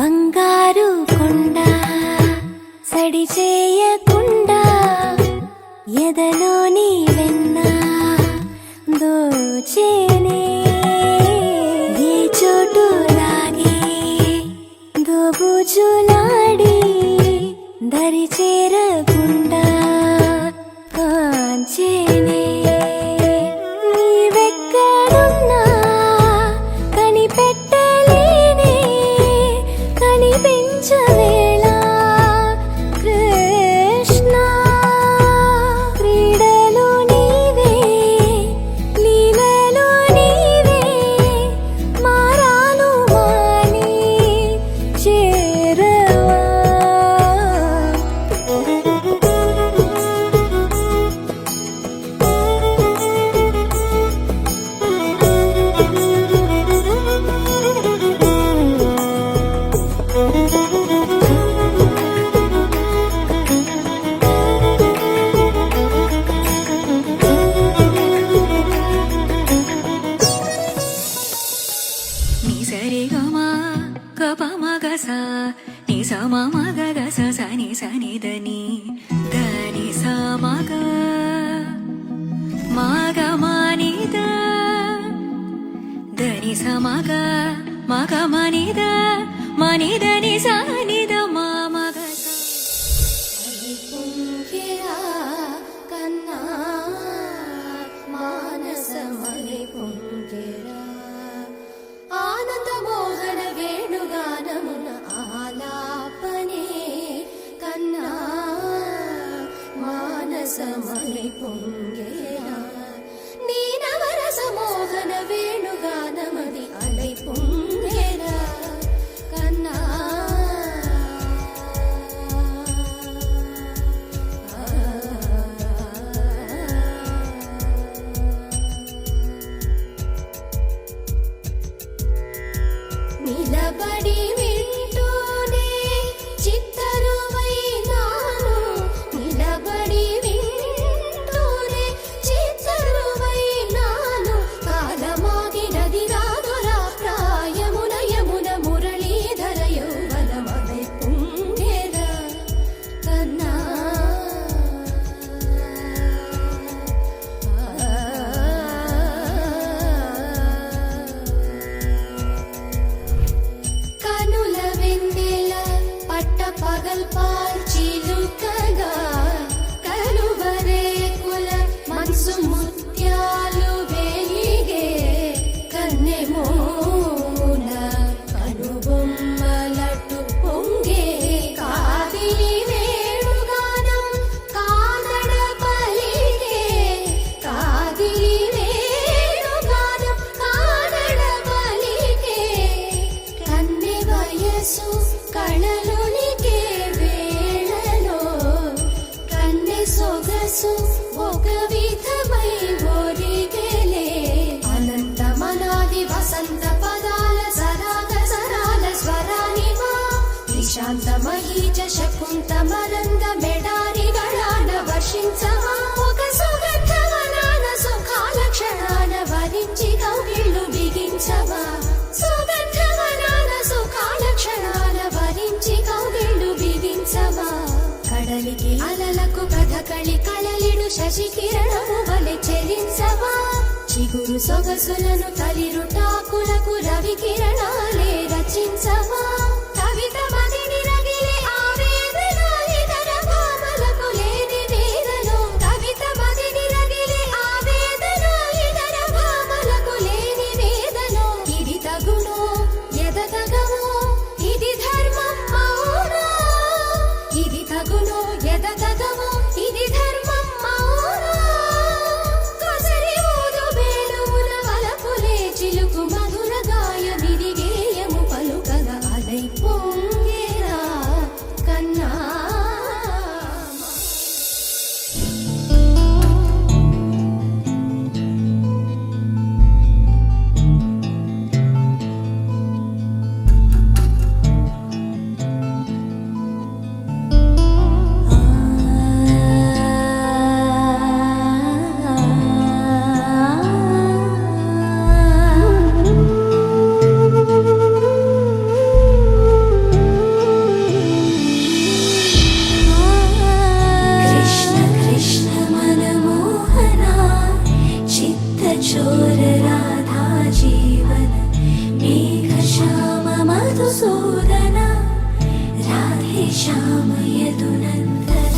బంగారు కొండ సడి చేయకుండా ఎదలోని వెన్న దోచేనే ఏ చోటు లాగే దోబుజులాడి దరి చేరకుండా కాంచేనే నీవెక్కడున్నా కనిపెట్టలేనే కనిపించవేళ కృష్ణ క్రీడలు నీవే లీలలు నీవే మారాను మాని చేరవా నీ సరి గమా గప మగ స నీ స మమ గ స స ని స ని ద ని ద ని స మగ మగ మ ని ద ద ని స మగ మగ మ ని ద మ ని ద ని స ని ద మ మగ స పుంకెరా కన్నా మానసమని పుంకెరా ఆనంద మోహన వేణుగానమున ఆలాపనే కన్నా మానసమని పుంకెరా నీ నవరస మోహన వేణుగానమది అలై పుంకెరా కన్నా నిలబడి వింటూనే చిత్తరువైనాను నిలబడి వింటూనే చిత్తరువైనాను కాలమాగినది రాదురా ప్రాయమున యమున మురళీధర యౌవనమదై పుంగెర కన్నా కనుల వెన్నెల పట్ట పగల్ పాల్చిలుకగా కలువరేకుల మనసు ముత్యాలు వెలిగే కన్నెమోన కనుబొమ్మలటు పొంగే కాదిలి వేణుగానం కానడ పలిగే కాదిలి వేణుగానం కానడ పలిగే కన్నె వయసు కళలునికే వేళలో కన్నె సొగసు ఒక విధమై ఒరిగెలే అనంతమనాది వసంత పదాల సరాగ సరాల స్వరానివా నిశాంత మహీజ శకుంత మరంద మెడారి గళాన వర్షించవా ఒక సుగంధవనాన సుఖాల క్షణాన వరించి కౌగిళ్ళు బిగించవా సుగంధవనాన సుఖాల క్షణాన వరించి కౌగిళ్ళు బిగించవా కడలికి అలలకు కథకళి కళలిడు శశి కిరణము వలె చెలించవా చిగురు సొగసులను తలిరుటాకులకు రవి కిరణాలే రచించవా కవిత మదిని రగిలే ఆవేదన ఇతర భామలకు లేని వేదనో కవిత మదిని రగిలే ఆవేదన ఇతర భామలకు లేని వేదనో ఇది తగునో ఎదతగమో ఇది ధర్మం మౌనా ఇది తగునో ఎదతగమో ఇది ధర్మం మౌనా కొసరి ఊదు వేణువున వలపులే చిలుకు మధుర గాయ విరిగేయము పలుకగా అలై किशोर राधा जीवन मेघ श्याम मधुसूदन राधे श्याम यदुनन्दन